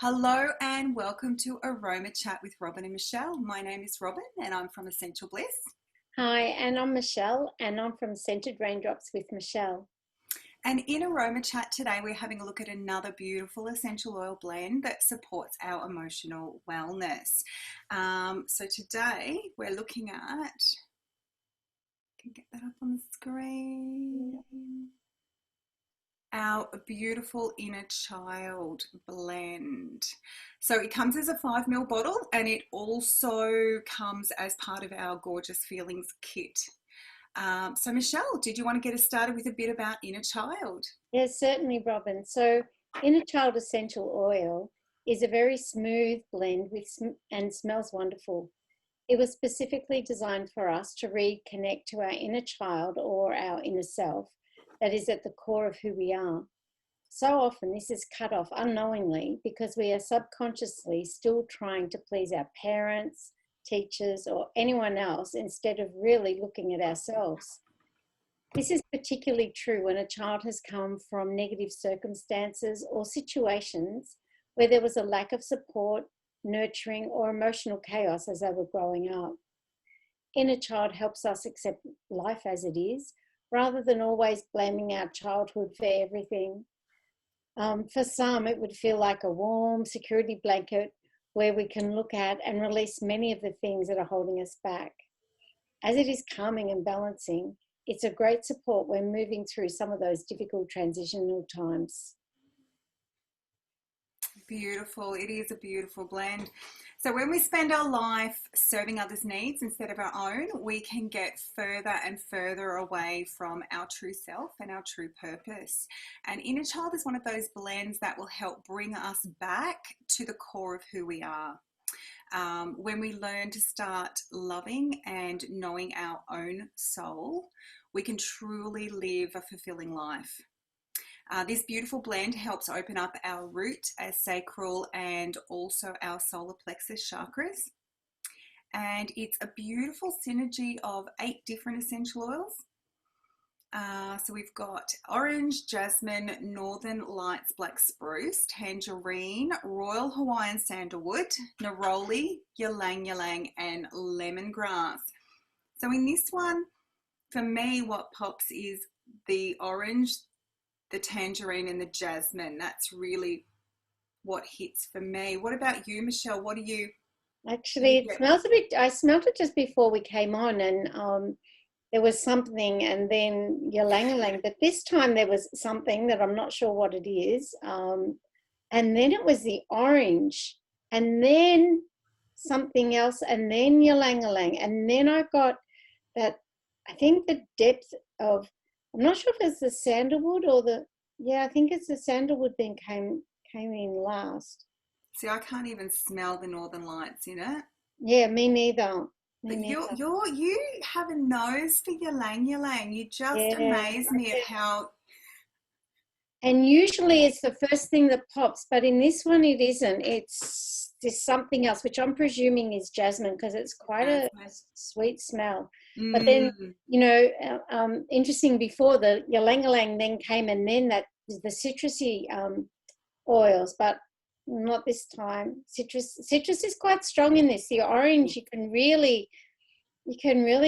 Hello and welcome to Aroma Chat with Robin and Michelle. My name is Robin and I'm from Essential Bliss. Hi, and I'm Michelle, and I'm from Scented Raindrops with Michelle. And in Aroma Chat today, we're having a look at another beautiful essential oil blend that supports our emotional wellness. So today we're looking at, can get that up on the screen, our beautiful Inner Child blend. So it comes as a 5 ml bottle and it also comes as part of our Gorgeous Feelings kit. So Michelle, did you want to get us started with a bit about Inner Child? Yes, certainly, Robin. So, Inner Child Essential Oil is a very smooth blend and smells wonderful. It was specifically designed for us to reconnect to our inner child or our inner self that is at the core of who we are. So often this is cut off unknowingly because we are subconsciously still trying to please our parents, teachers, or anyone else instead of really looking at ourselves. This is particularly true when a child has come from negative circumstances or situations where there was a lack of support, nurturing, or emotional chaos as they were growing up. Inner Child helps us accept life as it is, rather than always blaming our childhood for everything. For some, it would feel like a warm security blanket where we can look at and release many of the things that are holding us back. As it is calming and balancing, it's a great support when moving through some of those difficult transitional times. Beautiful. It is a beautiful blend. So when we spend our life serving others' needs instead of our own, we can get further and further away from our true self and our true purpose. And Inner Child is one of those blends that will help bring us back to the core of who we are. When we learn to start loving and knowing our own soul, we can truly live a fulfilling life. This beautiful blend helps open up our root, our sacral, and also our solar plexus chakras. And it's a beautiful synergy of 8 different essential oils. So we've got orange, jasmine, northern lights black spruce, tangerine, royal Hawaiian sandalwood, neroli, ylang ylang, and lemongrass. So in this one, for me, what pops is the orange, the tangerine, and the jasmine. That's really what hits for me. What about you, Michelle? What do you Actually, it get? smells a bit, I smelled it just before we came on, and there was something, and then Ylang Ylang, but this time there was something that I'm not sure what it is. And then it was the orange, and then something else, and then Ylang Ylang, and then I got that, I think the depth of, I'm not sure if it's the sandalwood or I think it's the sandalwood then came in last. See, I can't even smell the northern lights in it. Yeah, me neither. Me But neither. you have a nose for Ylang Ylang. You just Yeah. amaze me at how. And usually it's the first thing that pops, but in this one it isn't. It's there's something else, which I'm presuming is jasmine because it's quite a sweet smell. But then, interesting, before the Ylang Ylang then came, and then that the citrusy oils, but not this time. Citrus is quite strong in this. The orange, you can really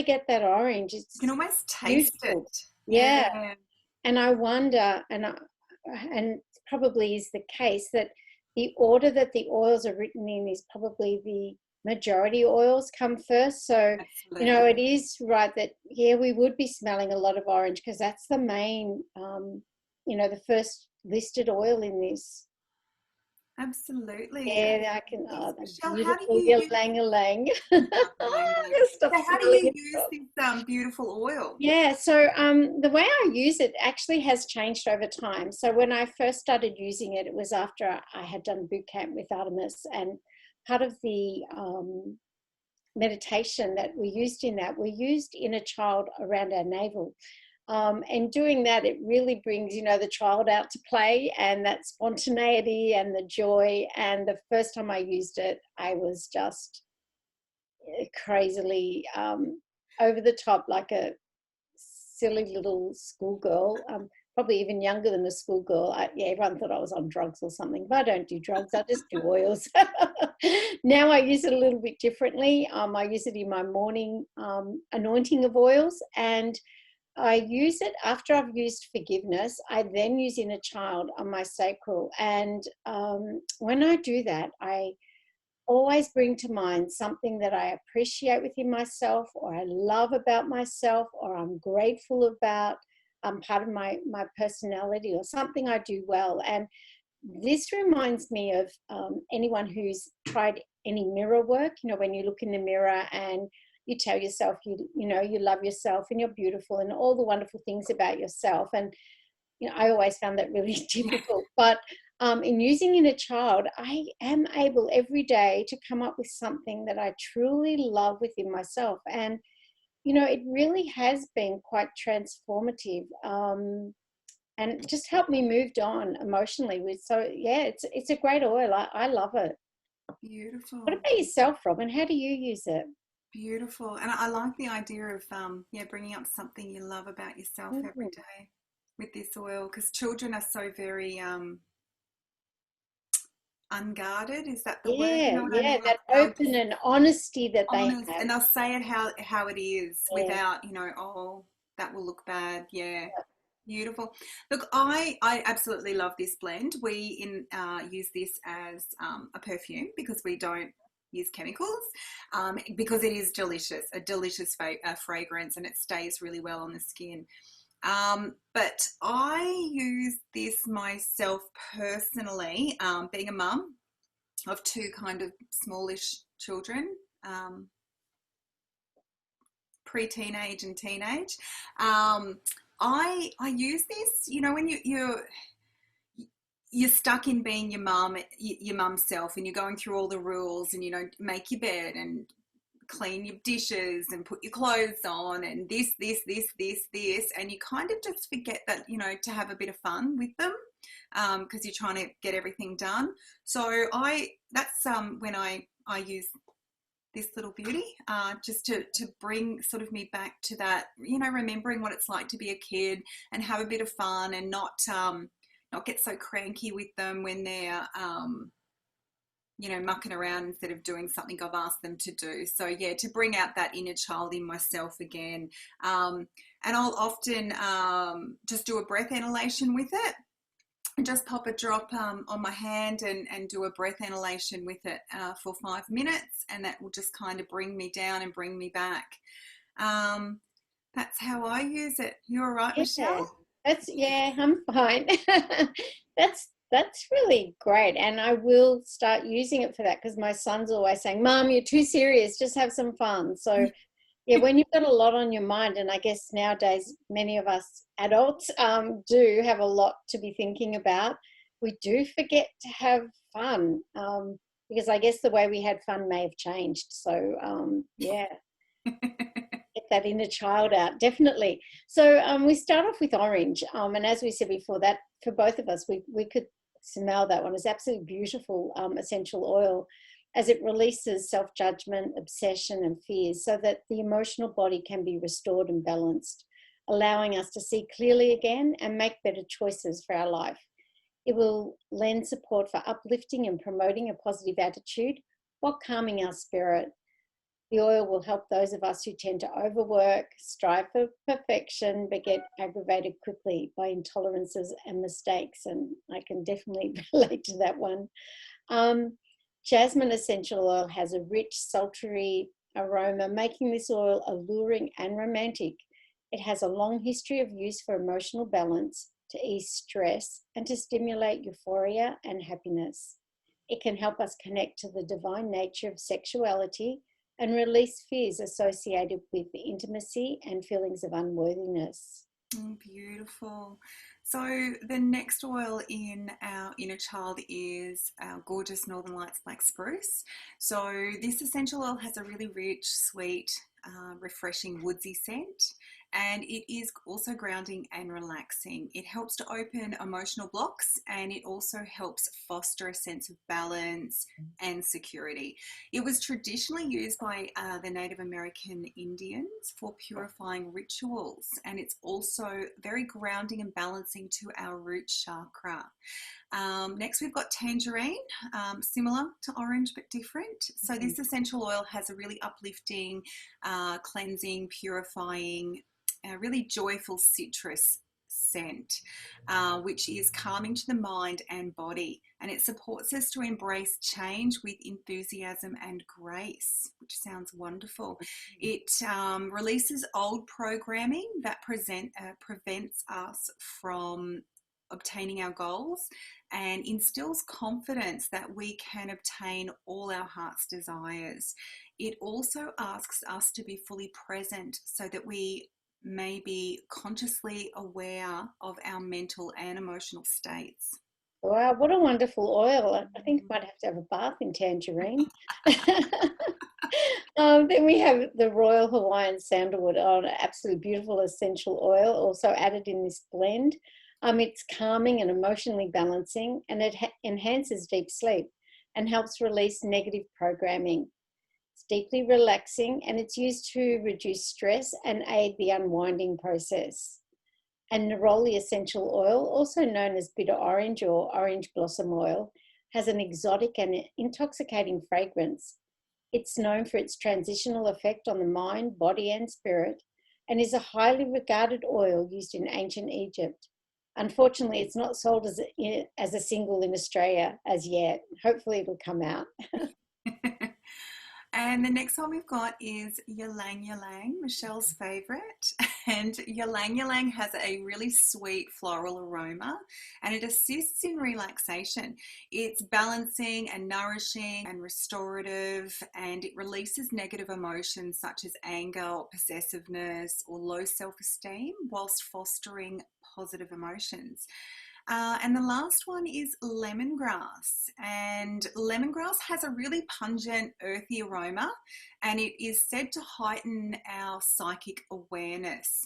get that orange. It's You can almost taste beautiful. it. Yeah. And I wonder, and probably is the case, that the order that the oils are written in is probably the majority oils come first. So, Absolutely. it is right that, we would be smelling a lot of orange because that's the main, the first listed oil in this. Absolutely. Yeah, I can, that Michelle, how do beautiful you use Ylang Ylang. Ylang Ylang? Stop So how do smelling you it. use this beautiful oil? Yeah, so the way I use it actually has changed over time. So when I first started using it, it was after I had done boot camp with Artemis, and part of the meditation that we used we used Inner Child around our navel. And doing that, it really brings, the child out to play, and that spontaneity and the joy. And the first time I used it, I was just crazily over the top, like a silly little schoolgirl. probably even younger than a schoolgirl. Yeah, everyone thought I was on drugs or something, but I don't do drugs. I just do oils. Now I use it a little bit differently. I use it in my morning anointing of oils, and I use it after I've used forgiveness. I then use inner child on my sacral. And when I do that, I always bring to mind something that I appreciate within myself, or I love about myself, or I'm grateful about, part of my personality, or something I do well. And this reminds me of anyone who's tried any mirror work, when you look in the mirror and you tell yourself you love yourself and you're beautiful and all the wonderful things about yourself. And I always found that really difficult. But in using inner child, I am able every day to come up with something that I truly love within myself. And, it really has been quite transformative, and just helped me moved on emotionally with. So, yeah, it's a great oil. I love it. Beautiful. What about yourself, Robin? How do you use it? Beautiful. And I like the idea of, bringing up something you love about yourself every day with this oil, because children are so very unguarded. Is that the word? You know what I mean? That Like, open and honesty that they honest, have. and they'll say it how it is, Yeah. without, oh, that will look bad. Yeah. Beautiful. Look, I absolutely love this blend. We use this as a perfume because we don't use chemicals, because it is delicious, a delicious fragrance, and it stays really well on the skin. But I use this myself personally, being a mum of two kind of smallish children, pre-teenage and teenage. I use this, when you're stuck in being your mum's self, and you're going through all the rules, and make your bed and clean your dishes and put your clothes on and this, and you kind of just forget that, to have a bit of fun with them, because you're trying to get everything done. So that's when I use this little beauty, just to bring sort of me back to that, remembering what it's like to be a kid and have a bit of fun, and not get so cranky with them when they're mucking around instead of doing something I've asked them to do. So yeah, to bring out that inner child in myself again. And I'll often just do a breath inhalation with it, and just pop a drop on my hand and do a breath inhalation with it for 5 minutes, and that will just kind of bring me down and bring me back. That's how I use it. You all right, Michelle? I'm fine. That's really great, and I will start using it for that, because my son's always saying, "Mom, you're too serious. Just have some fun." So yeah, when you've got a lot on your mind, and I guess nowadays many of us adults do have a lot to be thinking about, we do forget to have fun, because I guess the way we had fun may have changed. So yeah, get that inner child out, definitely. So we start off with orange, and as we said before, that for both of us, we could smell that one. It's absolutely beautiful essential oil, as it releases self-judgment, obsession and fears, so that the emotional body can be restored and balanced, allowing us to see clearly again and make better choices for our life. It will lend support for uplifting and promoting a positive attitude while calming our spirit. The oil will help those of us who tend to overwork, strive for perfection, but get aggravated quickly by intolerances and mistakes. And I can definitely relate to that one. Jasmine essential oil has a rich, sultry aroma, making this oil alluring and romantic. It has a long history of use for emotional balance, to ease stress, and to stimulate euphoria and happiness. It can help us connect to the divine nature of sexuality and release fears associated with intimacy and feelings of unworthiness. Beautiful. So the next oil in our inner child is our gorgeous Northern Lights Black Spruce. So this essential oil has a really rich, sweet, refreshing woodsy scent, and it is also grounding and relaxing. It helps to open emotional blocks, and it also helps foster a sense of balance and security. It was traditionally used by the Native American Indians for purifying rituals, and it's also very grounding and balancing to our root chakra. Next, we've got Tangerine, similar to orange but different. So this essential oil has a really uplifting, cleansing, purifying, really joyful citrus scent, which is calming to the mind and body, and it supports us to embrace change with enthusiasm and grace, which sounds wonderful. It releases old programming that prevents us from obtaining our goals, and instills confidence that we can obtain all our heart's desires. It also asks us to be fully present so that we may be consciously aware of our mental and emotional states. Wow, what a wonderful oil. I think I might have to have a bath in Tangerine. Then we have the Royal Hawaiian Sandalwood, an absolutely beautiful essential oil, also added in this blend. It's calming and emotionally balancing, and it enhances deep sleep and helps release negative programming. It's deeply relaxing, and it's used to reduce stress and aid the unwinding process. And Neroli essential oil, also known as bitter orange or orange blossom oil, has an exotic and intoxicating fragrance. It's known for its transitional effect on the mind, body, and spirit, and is a highly regarded oil used in ancient Egypt. Unfortunately, it's not sold as a single in Australia as yet. Hopefully it'll come out. And the next one we've got is Ylang Ylang, Michelle's favourite. And Ylang Ylang has a really sweet floral aroma, and it assists in relaxation. It's balancing and nourishing and restorative, and it releases negative emotions such as anger or possessiveness or low self-esteem whilst fostering positive emotions. And the last one is lemongrass, and lemongrass has a really pungent earthy aroma, and it is said to heighten our psychic awareness.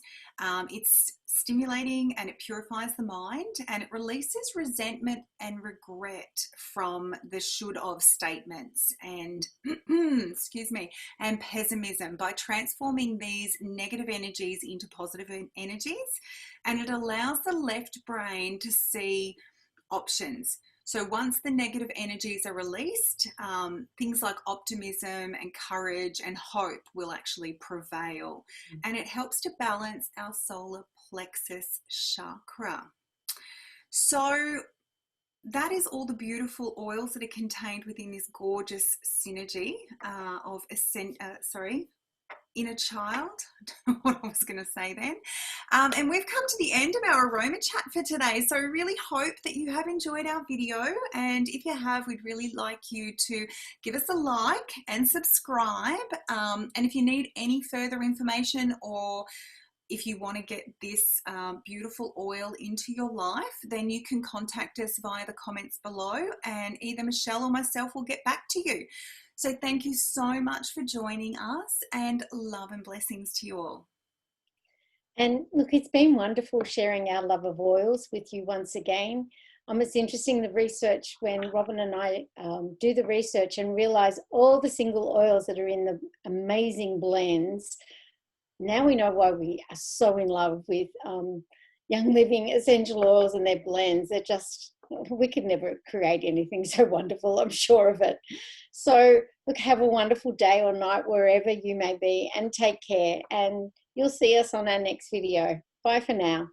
It's stimulating, and it purifies the mind, and it releases resentment and regret from the should of statements and excuse me, and pessimism by transforming these negative energies into positive energies, and it allows the left brain to see options. So once the negative energies are released, things like optimism and courage and hope will actually prevail. And it helps to balance our solar plexus chakra. So that is all the beautiful oils that are contained within this gorgeous synergy of inner child. I don't know what I was going to say then. And we've come to the end of our aroma chat for today. So I really hope that you have enjoyed our video. And if you have, we'd really like you to give us a like and subscribe. And if you need any further information, or if you want to get this beautiful oil into your life, then you can contact us via the comments below, and either Michelle or myself will get back to you. So thank you so much for joining us, and love and blessings to you all. And look, it's been wonderful sharing our love of oils with you once again. It's interesting, the research, when Robin and I do the research and realize all the single oils that are in the amazing blends. Now we know why we are so in love with Young Living essential oils and their blends. They're just, we could never create anything so wonderful, I'm sure of it. So look, have a wonderful day or night wherever you may be, and take care. And you'll see us on our next video. Bye for now.